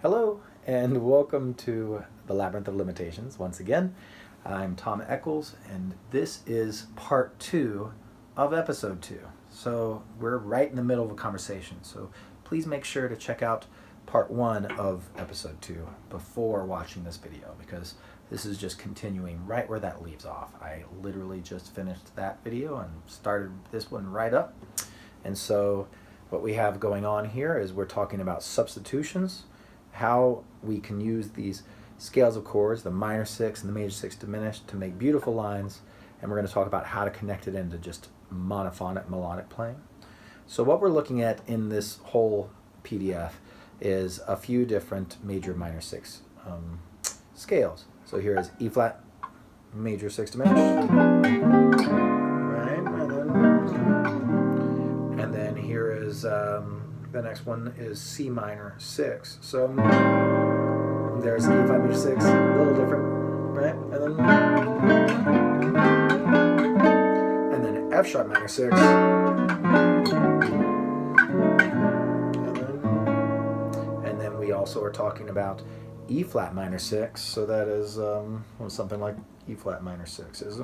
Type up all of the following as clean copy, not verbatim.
Hello and welcome to the Labyrinth of Limitations. Once again, I'm Tom Eccles and this is part 2 of episode 2. So we're right in the middle of a conversation. So please make sure to check out part 1 of episode 2 before watching this video, because this is just continuing right where that leaves off. I literally just finished that video and started this one right up. And so what we have going on here is we're talking about substitutions, how we can use these scales of chords, the minor 6 and the major 6 diminished, to make beautiful lines, and we're going to talk about how to connect it into just monophonic melodic playing. So what we're looking at in this whole PDF is a few different major minor 6 scales. So here is E flat major 6 diminished, right, and then here is the next one is C minor 6. So there's E flat major 6, a little different, right? And then F sharp minor 6. And then we also are talking about E flat minor 6. So that is something like E flat minor 6 is.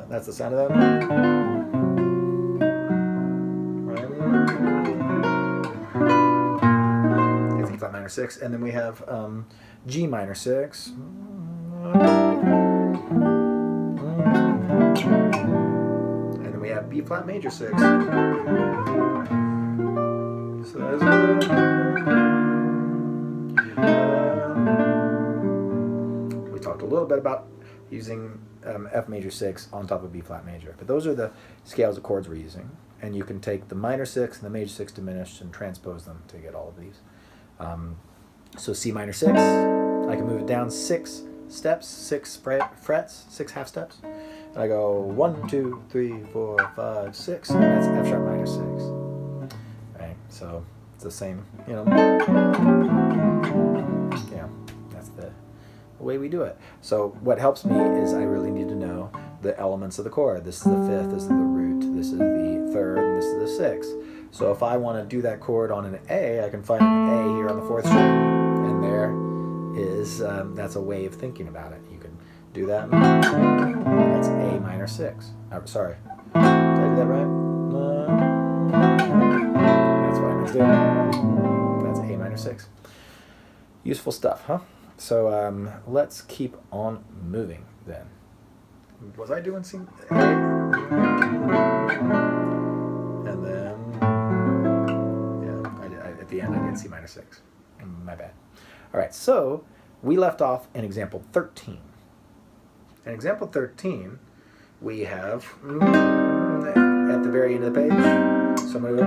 That's the sound of that. Right. It's E flat minor 6, and then we have G minor 6. And then we have B flat major 6. So that's we talked a little bit about using F major 6 on top of B flat major. But those are the scales of chords we're using. And you can take the minor 6 and the major 6 diminished and transpose them to get all of these. So C minor 6, I can move it down 6 steps, 6 frets, 6 half steps. And I go 1, 2, 3, 4, 5, 6, and that's F sharp minor 6. Right? So it's the same, that's the way we do it. So what helps me is I really need to know the elements of the chord. This is the 5th, this is the root, this is the 3rd, and this is the 6th. So if I want to do that chord on an A, I can find an A here on the 4th string, and there is, that's a way of thinking about it. You can do that. That's A minor 6. Sorry, did I do that right? That's what I meant to do. That's A minor 6. Useful stuff, huh? So let's keep on moving then. Was I doing C? A? And then, at the end I did C minor 6. My bad. All right, so we left off in example 13. In example 13, we have at the very end of the page, so I'm going to go.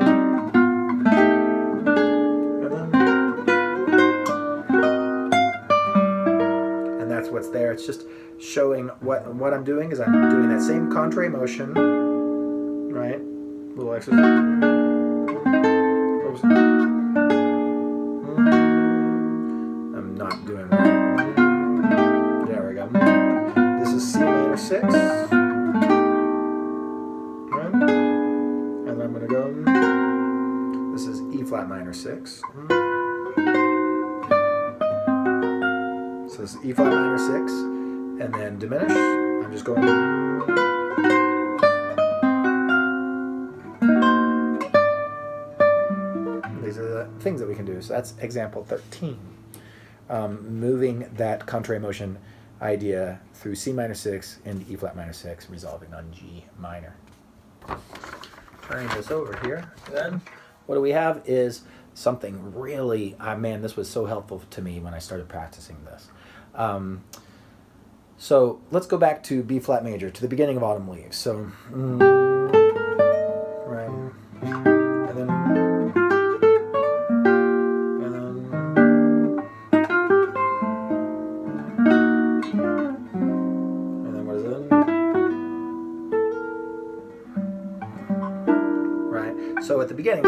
What's there. It's just showing what I'm doing is I'm doing that same contrary motion, right? Little exercise. Oops. I'm not doing right. There we go. This is C minor 6, right? And then I'm going to go. This is E flat minor 6. So this is E flat minor 6, and then diminish. I'm just going. These are the things that we can do. So that's example 13. Moving that contrary motion idea through C minor 6 into E flat minor 6, resolving on G minor. Turning this over here, then what do we have is something really, man, this was so helpful to me when I started practicing this. So let's go back to B flat major, to the beginning of Autumn Leaves. So, right, and then, what is it? Right, so at the beginning,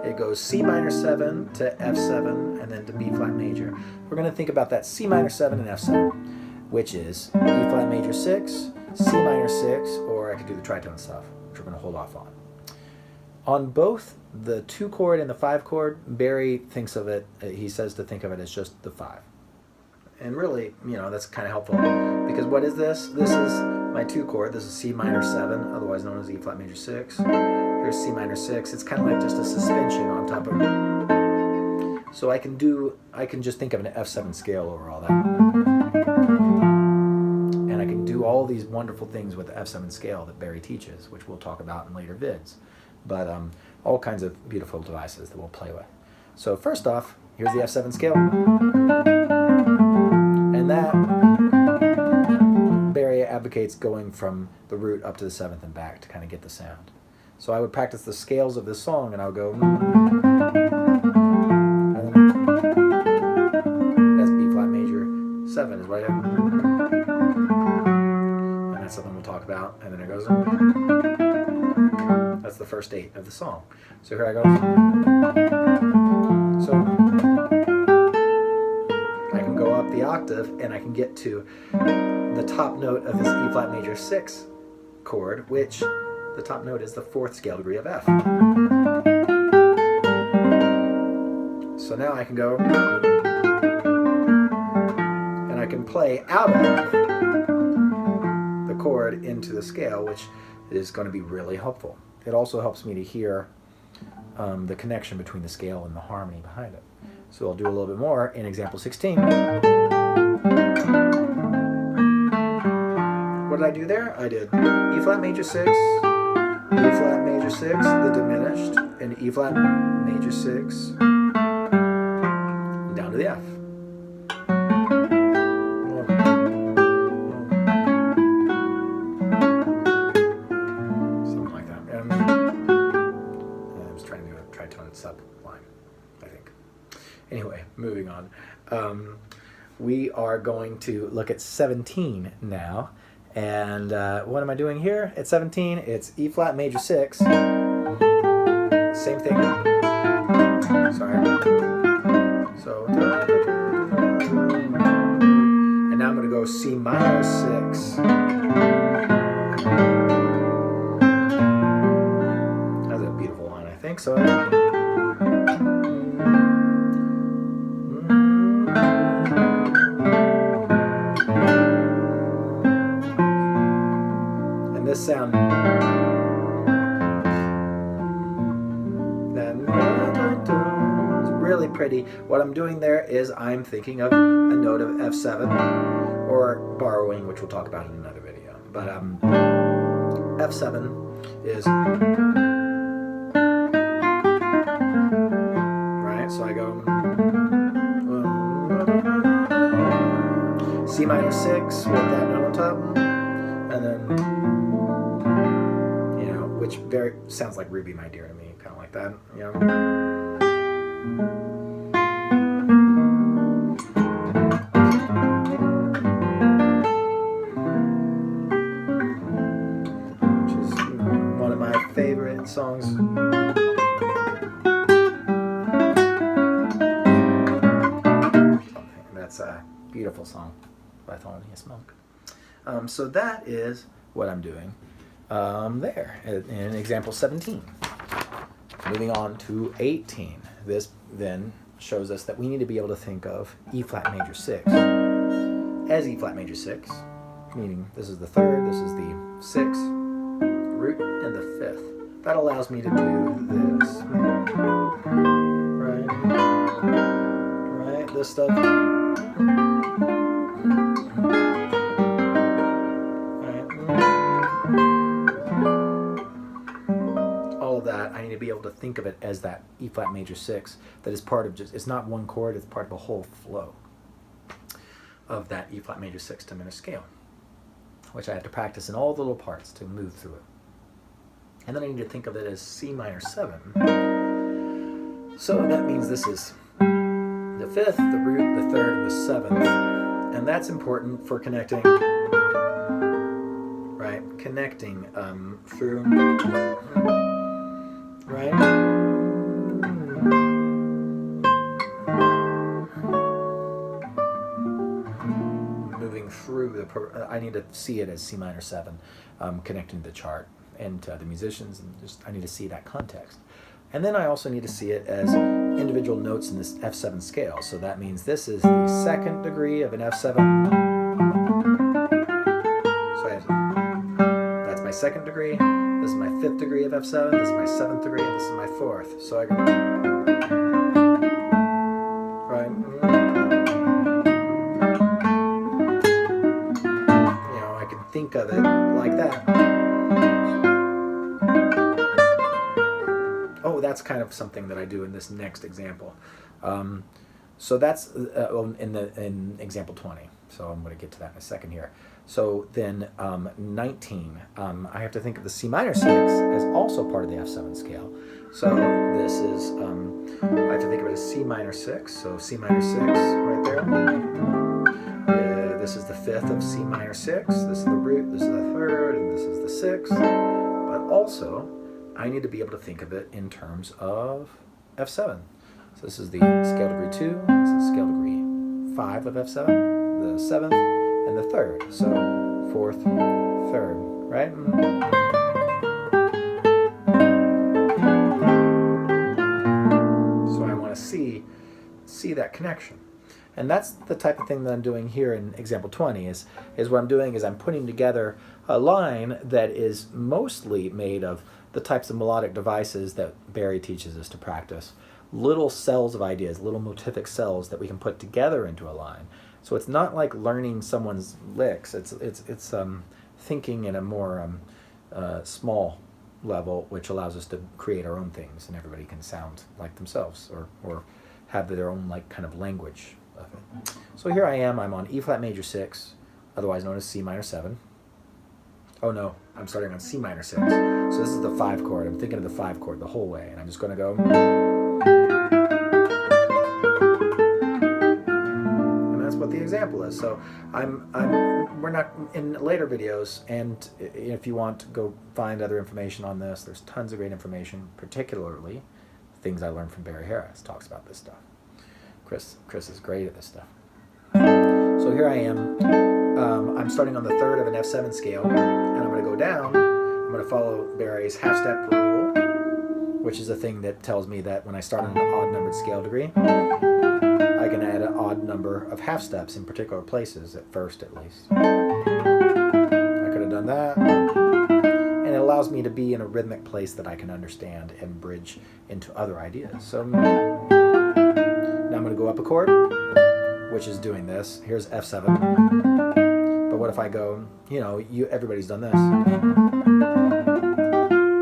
it goes C minor 7 to F7 and then to B flat major. We're going to think about that C minor 7 and F7, which is E flat major 6 C minor 6, or I could do the tritone stuff, which we're going to hold off on. On both the 2 chord and the 5 chord, Barry thinks of it, he says to think of it as just the 5. And really, you know, that's kind of helpful, because what is this? This is my 2 chord. This is C minor 7, otherwise known as E flat major 6. Here's C minor 6. It's kind of like just a suspension on top of it. So I can just think of an F7 scale over all that. And I can do all these wonderful things with the F7 scale that Barry teaches, which we'll talk about in later vids. But all kinds of beautiful devices that we'll play with. So first off, here's the F7 scale. And that, Barry advocates going from the root up to the 7th and back to kind of get the sound. So I would practice the scales of this song, and I would go, that's B flat major 7 is what I have. And that's something we'll talk about. And then it goes, that's the first 8 of the song. So here I go. So I can go up the octave, and I can get to the top note of this E flat major 6 chord, which the top note is the 4th scale degree of F. So now I can go, and I can play out of the chord into the scale, which is going to be really helpful. It also helps me to hear the connection between the scale and the harmony behind it. So I'll do a little bit more in example 16. What did I do there? I did E flat major 6, E flat major 6, the diminished, and E flat major 6, down to the F. Something like that. And I was trying to do a tritone sub line, I think. Anyway, moving on. We are going to look at 17 now. And what am I doing here at 17? It's E flat major 6. Same thing. Sorry. So, and now I'm going to go C minor 6. That's a beautiful line, I think. So. This sound, it's really pretty. What I'm doing there is I'm thinking of a note of F7, or borrowing, which we'll talk about in another video. But F7 is, right? So I go C minor 6 with that note on top, and then, which very sounds like Ruby My Dear to me, kind of like that, you know. Which is one of my favorite songs. That's a beautiful song by Thelonious Monk. So that is what I'm doing. There, in example 17. Moving on to 18. This then shows us that we need to be able to think of E flat major 6 as E flat major 6, meaning this is the 3rd, this is the 6th root, and the 5th. That allows me to do this. Right, this stuff. That I need to be able to think of it as that E flat major 6 that is part of just, it's not one chord, it's part of a whole flow of that E flat major 6 diminished scale, which I have to practice in all the little parts to move through it. And then I need to think of it as C minor 7. So that means this is the 5th, the root, the 3rd, and the 7th. And that's important for connecting, right? Connecting through, right? Moving through the I need to see it as C minor 7, connecting to the chart and to the musicians, and just I need to see that context. And then I also need to see it as individual notes in this F7 scale. So that means this is the 2nd degree of an F7. So that's my 2nd degree. This is my 5th degree of F7. This is my 7th degree, and this is my 4th. So I go right. You know, I can think of it like that. Oh, that's kind of something that I do in this next example. So that's in example 20. So I'm going to get to that in a second here. So then 19, I have to think of the C minor 6 as also part of the F7 scale. So this is, I have to think of it as C minor 6. So C minor 6 right there. This is the 5th of C minor 6. This is the root, this is the 3rd, and this is the 6th. But also, I need to be able to think of it in terms of F7. So this is the scale degree 2, this is scale degree 5 of F7, the 7th, and the 3rd. So 4th, 3rd, right? So I want to see that connection. And that's the type of thing that I'm doing here in example 20 is what I'm doing is I'm putting together a line that is mostly made of the types of melodic devices that Barry teaches us to practice. Little cells of ideas, little motivic cells that we can put together into a line. So it's not like learning someone's licks. It's thinking in a more small level, which allows us to create our own things, and everybody can sound like themselves or have their own like kind of language of it. So here I am. I'm on E flat major 6, otherwise known as C minor 7. Oh no, I'm starting on C minor 6. So this is the 5 chord. I'm thinking of the 5 chord the whole way, and I'm just going to go. And that's what the example is. So we're not in later videos, and if you want to go find other information on this, there's tons of great information, particularly things I learned from Barry Harris. Talks about this stuff. Chris is great at this stuff. So here I am. I'm starting on the 3rd of an F7 scale, and I'm going to go down. I'm going to follow Barry's half-step rule, which is a thing that tells me that when I start on an odd-numbered scale degree, I can add an odd number of half-steps in particular places, at first at least. I could have done that. And it allows me to be in a rhythmic place that I can understand and bridge into other ideas. So now I'm going to go up a chord, which is doing this. Here's F7. But what if I go, you know, everybody's done this.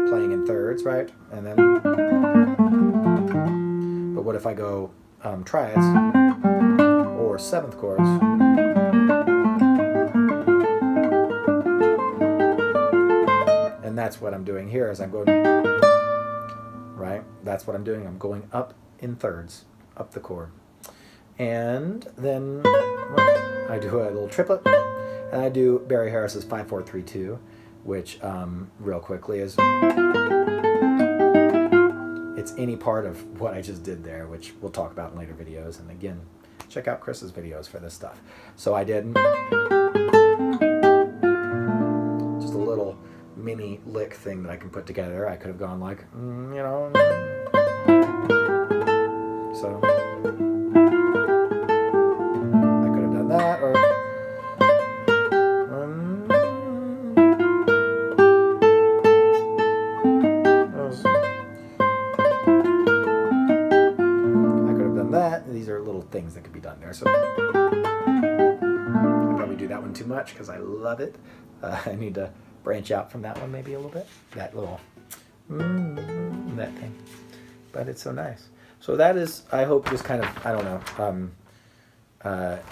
Playing in thirds, right? And then, but what if I go triads or 7th chords? And that's what I'm doing here as I'm going, right? That's what I'm doing. I'm going up in thirds, up the chord. And then I do a little triplet, and I do Barry Harris's 5-4-3-2, which real quickly is, it's any part of what I just did there, which we'll talk about in later videos. And again, check out Chris's videos for this stuff. So I did just a little mini lick thing that I can put together. I could have gone like, you know, so I could have done that, or I could have done that. These are little things that could be done there. So I probably do that one too much because I love it. I need to branch out from that one maybe a little bit. That little that thing, but it's so nice. So that is, I hope, just kind of, I don't know,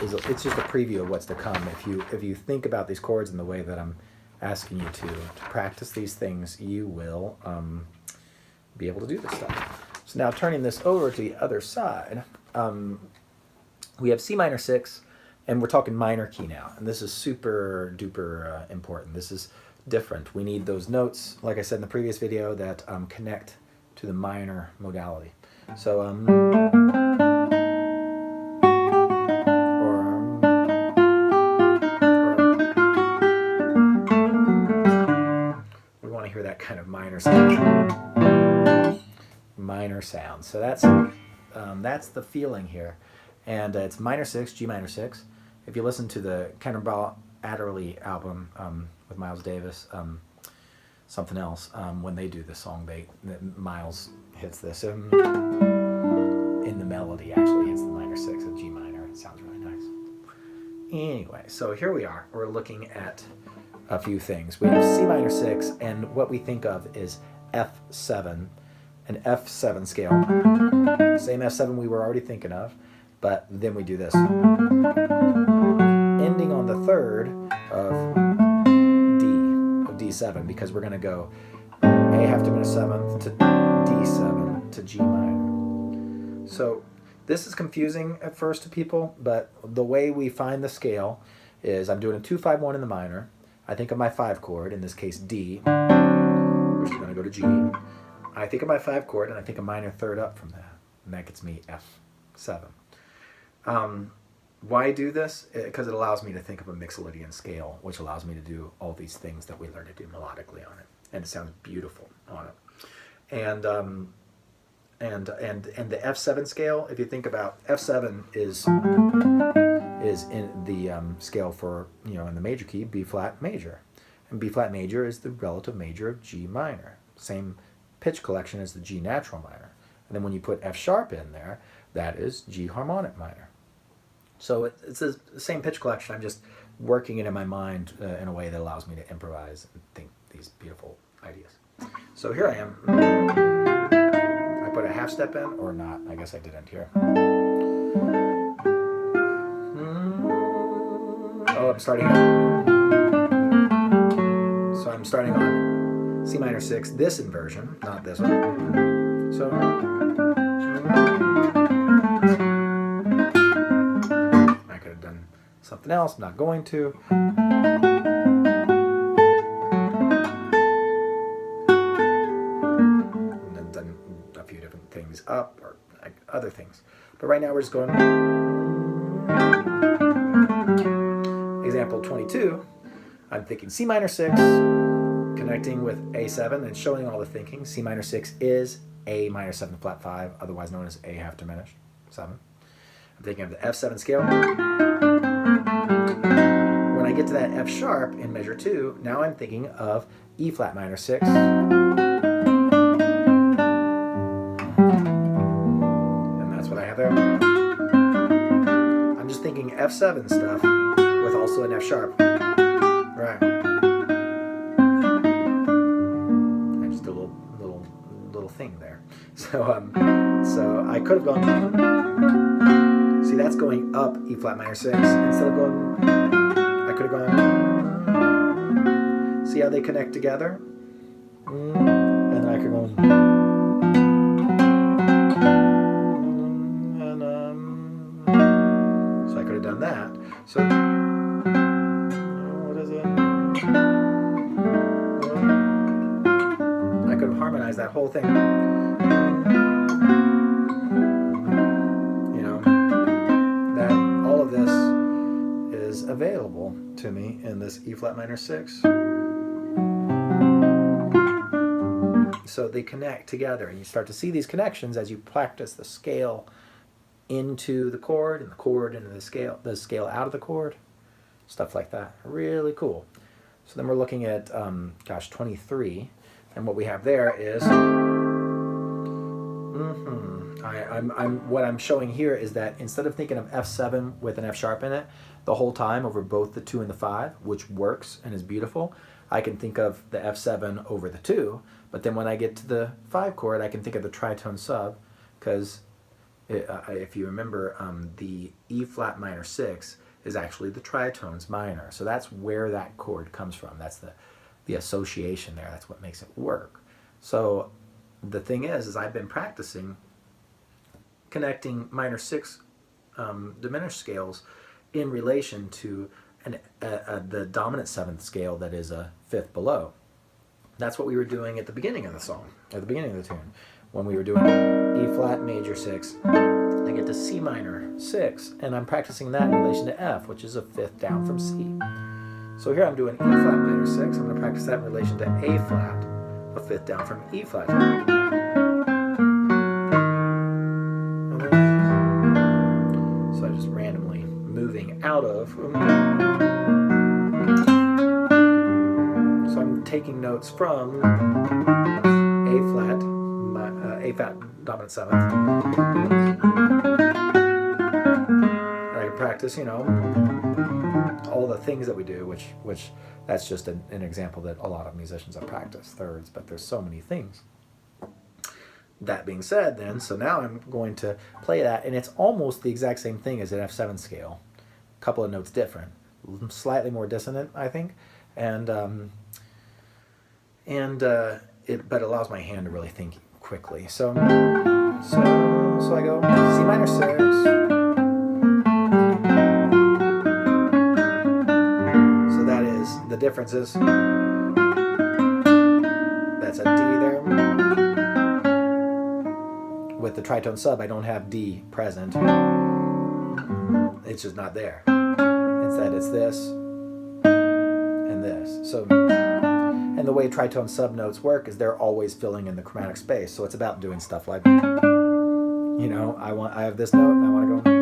it's just a preview of what's to come. If you think about these chords in the way that I'm asking you to practice these things, you will be able to do this stuff. So now turning this over to the other side, we have C minor 6, and we're talking minor key now. And this is super duper important. This is different. We need those notes, like I said in the previous video, that connect to the minor modality. So, hear that kind of minor sound. Minor sound. So that's the feeling here. And it's minor 6, G minor 6. If you listen to the Canterbury Adderley album with Miles Davis, something else, when they do the song, Miles hits this in the melody, actually hits the minor 6 of G minor. It sounds really nice. Anyway, so here we are. We're looking at a few things. We have C minor 6, and what we think of is F7, an F7 scale. Same F7 we were already thinking of, but then we do this. Ending on the third of D7, because we're going to go A half diminished 7th to D7 to G minor. So this is confusing at first to people, but the way we find the scale is I'm doing a 2-5-1 in the minor. I think of my 5 chord, in this case D, which is going to go to G. I think of my 5 chord, and I think a minor third up from that, and that gets me F7. Why do this? Because it allows me to think of a Mixolydian scale, which allows me to do all these things that we learn to do melodically on it, and it sounds beautiful on it. And the F7 scale, if you think about F7 is in the scale for, in the major key, B flat major, and B flat major is the relative major of G minor, same pitch collection as the G natural minor. And then when you put F sharp in there, that is G harmonic minor. So it's the same pitch collection. I'm just working it in my mind in a way that allows me to improvise and think these beautiful ideas. So here I am. I put a half step in or not? I guess I didn't here. Oh, I'm starting. So I'm starting on C minor 6, this inversion, not this one. So. Something else, I'm not going to. And then done a few different things up or like other things. But right now we're just going. Example 22, I'm thinking C minor 6, connecting with A7 and showing all the thinking. C minor 6 is A minor 7 flat 5, otherwise known as A half diminished 7. I'm thinking of the F7 scale. When I get to that F sharp in measure 2, now I'm thinking of E flat minor 6. And that's what I have there. I'm just thinking F7 stuff with also an F sharp. Right. I just did a little thing there. So I could have gone. See, that's going up E flat minor 6 instead of going. I could have gone. See how they connect together? And then I could go. So I could have done that. So what is it? I could have harmonized that whole thing. Available to me in this E flat minor 6. So they connect together, and you start to see these connections as you practice the scale into the chord, and the chord into the scale out of the chord, stuff like that. Really cool. So then we're looking at 23, and what we have there is what I'm showing here is that instead of thinking of F7 with an F sharp in it the whole time over both the 2 and the 5, which works and is beautiful, I can think of the F7 over the 2, but then when I get to the 5 chord, I can think of the tritone sub, because if you remember, the E flat minor 6 is actually the tritones minor, so that's where that chord comes from. That's the association there. That's what makes it work. So the thing is I've been practicing connecting minor 6 diminished scales in relation to the dominant 7th scale that is a 5th below. That's what we were doing at the beginning of the song, at the beginning of the tune. When we were doing E flat major 6, I get to C minor 6, and I'm practicing that in relation to F, which is a 5th down from C. So here I'm doing E flat minor 6, I'm going to practice that in relation to A flat, a fifth down from E flat. So I'm just randomly moving out of. So I'm taking notes from A flat, A flat dominant seventh. And I can practice, you know, all the things that we do, which that's just an example that a lot of musicians have practiced thirds, but there's so many things. That being said, then, so now I'm going to play that, and it's almost the exact same thing as an F7 scale. A couple of notes different, slightly more dissonant, I think, but it allows my hand to really think quickly. So I go C minor 6. The difference is that's a D there. With the tritone sub, I don't have D present. It's just not there. Instead, it's this and this. So, and the way tritone sub notes work is they're always filling in the chromatic space. So it's about doing stuff like, you know, I have this note and I want to go,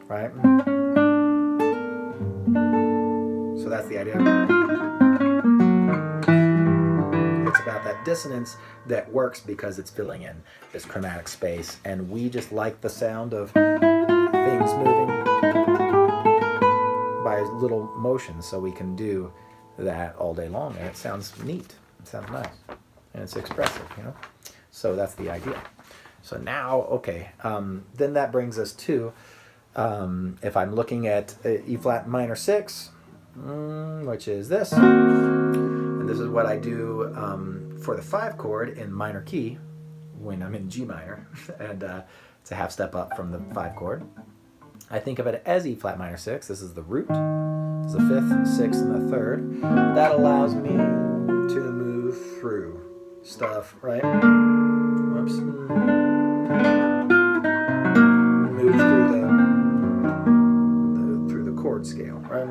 right? So that's the idea. It's about that dissonance that works because it's filling in this chromatic space, and we just like the sound of things moving by little motions, so we can do that all day long, and it sounds neat. It sounds nice, and it's expressive, you know. So that's the idea. So now, okay, then that brings us to if I'm looking at E flat minor 6. Which is this, and this is what I do for the 5 chord in minor key when I'm in G minor, and it's a half step up from the 5 chord. I think of it as E flat minor 6. This is the root. This is the 5th, 6th, and the 3rd. That allows me to move through stuff, right? Whoops. Move through the chord scale, right?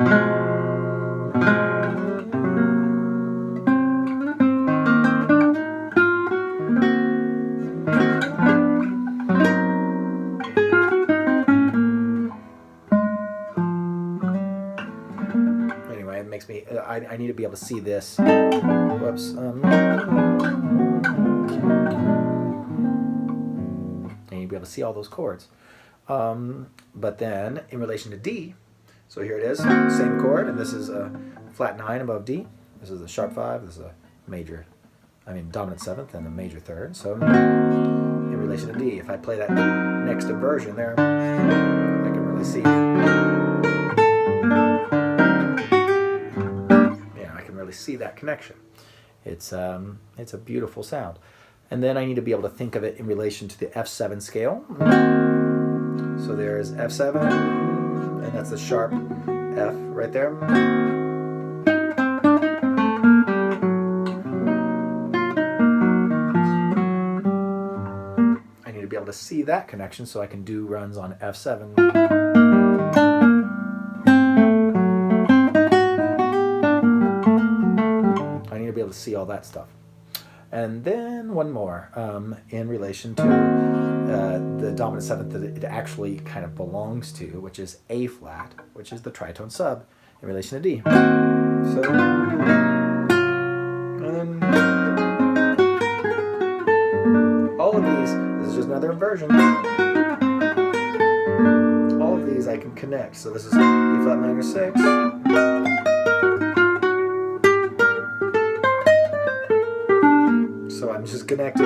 Anyway, it makes me, I need to be able to see this. Whoops. I need to be able to see all those chords. But then, in relation to D, so here it is, same chord, and this is a flat 9 above D. This is a sharp 5, this is a major, dominant 7th and a major 3rd. So in relation to D, if I play that next inversion there, I can really see, I can really see that connection. It's a beautiful sound. And then I need to be able to think of it in relation to the F7 scale. So there's F7, and that's the sharp F right there. I need to be able to see that connection so I can do runs on F7. I need to be able to see all that stuff. And then one more in relation to the dominant 7th that it actually kind of belongs to, which is A flat, which is the tritone sub in relation to D. So, and then all of these, this is just another inversion. All of these I can connect. So this is E flat minor 6. So I'm just connecting.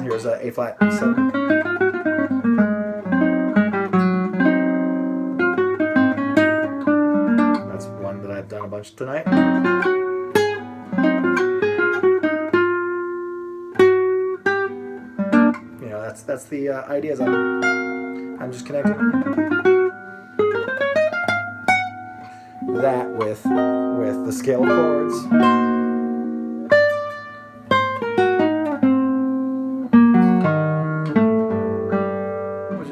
Here's a flat 7. That's one that I've done a bunch tonight. You know, that's the ideas. I'm just connecting that with the scale chords.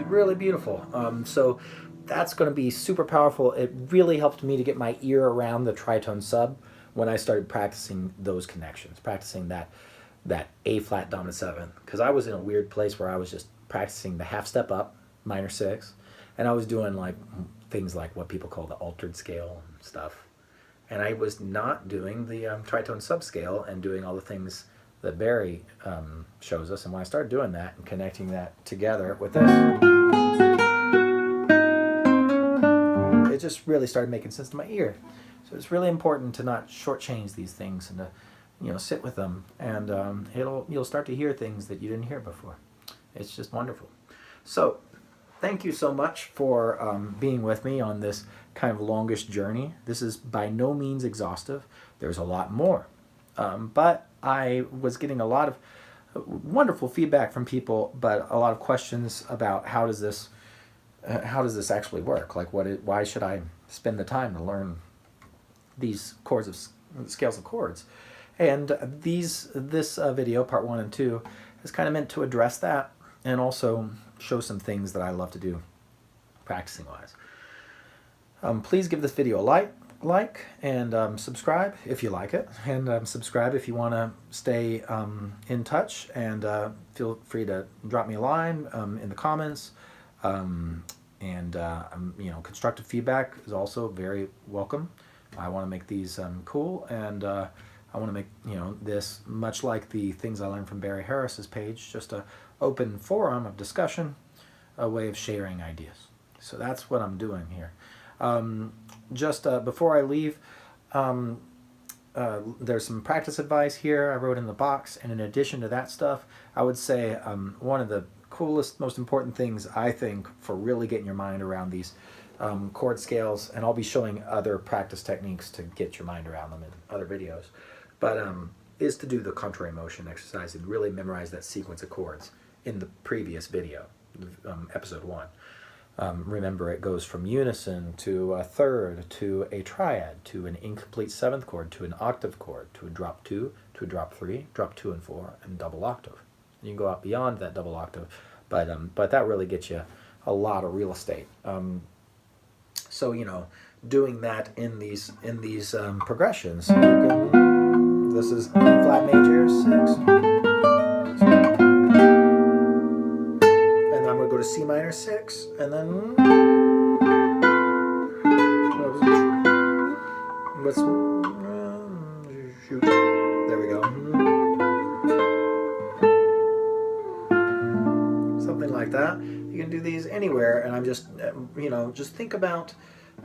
Really beautiful. So that's going to be super powerful. It really helped me to get my ear around the tritone sub, when I started practicing those connections, practicing that A flat dominant 7, because I was in a weird place where I was just practicing the half step up, minor 6, and I was doing like things like what people call the altered scale and stuff, and I was not doing the tritone subscale and doing all the things that Barry shows us. And when I started doing that and connecting that together with this, it just really started making sense to my ear. So it's really important to not shortchange these things and to, you know, sit with them, and you'll start to hear things that you didn't hear before. It's just wonderful. So thank you so much for being with me on this kind of longish journey. This is by no means exhaustive. There's a lot more, but I was getting a lot of wonderful feedback from people, but a lot of questions about how does this actually work? Like, why should I spend the time to learn these scales of chords? And this video, part 1 and 2, is kind of meant to address that and also show some things that I love to do practicing wise. Please give this video a like and subscribe if you like it, and subscribe if you want to stay in touch, and feel free to drop me a line in the comments, and you know, constructive feedback is also very welcome. I want to make these cool, and I want to make, you know, this much like the things I learned from Barry Harris's page, just a open forum of discussion, a way of sharing ideas. So that's what I'm doing here. Just before I leave, there's some practice advice here I wrote in the box, and in addition to that stuff, I would say one of the coolest, most important things I think for really getting your mind around these chord scales, and I'll be showing other practice techniques to get your mind around them in other videos, but is to do the contrary motion exercise and really memorize that sequence of chords in the previous video, episode 1. Remember, it goes from unison to a third to a triad to an incomplete 7th chord to an octave chord to a drop 2 to a drop 3, drop 2 and 4, and double octave. You can go out beyond that double octave, but that really gets you a lot of real estate. So, you know, doing that in these progressions, you can, this is E flat major 6, and I'm going to go to C minor 6, and then shoot, there we go, something like that. You can do these anywhere, and I'm just, you know, just think about,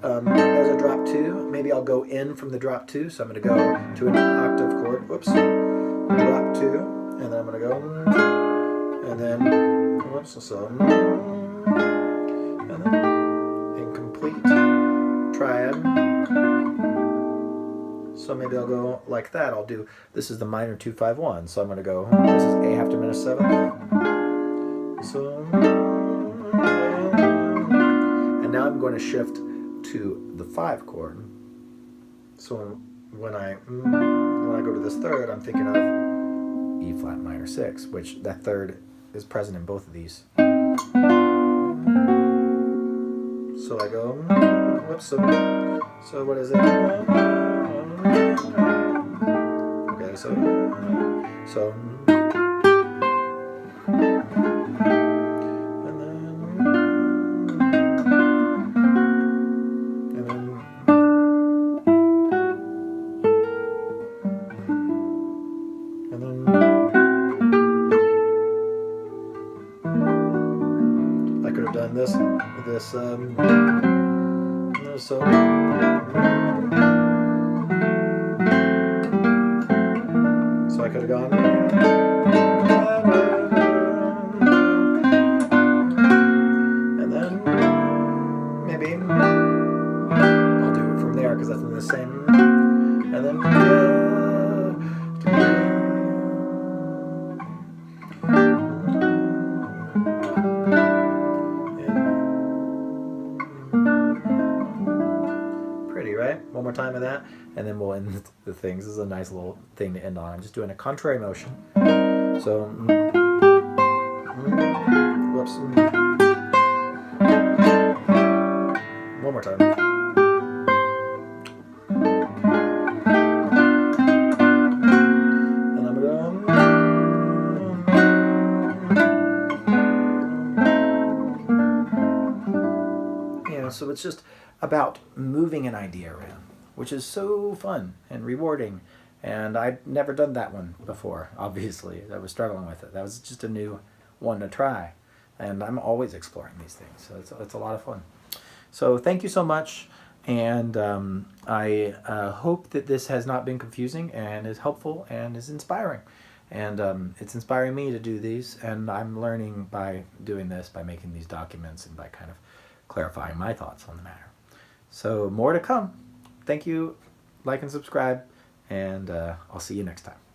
as a drop 2, maybe I'll go in from the drop 2, so I'm going to go to an octave chord, whoops, drop 2, and then I'm going to go, and then, whoops, so, and then, incomplete, triad, so maybe I'll go like that. I'll do, this is the minor 2-5-1, so I'm going to go, this is A half diminished 7, so, and now I'm going to shift to the 5 chord. So when I go to this third, I'm thinking of E flat minor 6, which that third is present in both of these. So I go, whoops, so what is it? Okay, so so I could have gone, and then maybe I'll do it from there because that's in the same, and then one more time of that, and then we'll end the things. This is a nice little thing to end on. I'm just doing a contrary motion. So, whoops. One more time. it's just about moving an idea around, which is so fun and rewarding. And I'd never done that one before, obviously. I was struggling with it. That was just a new one to try. And I'm always exploring these things, so it's a lot of fun. So thank you so much, and I hope that this has not been confusing and is helpful and is inspiring. And it's inspiring me to do these, and I'm learning by doing this, by making these documents, and by kind of clarifying my thoughts on the matter. So more to come. Thank you, like and subscribe, and I'll see you next time.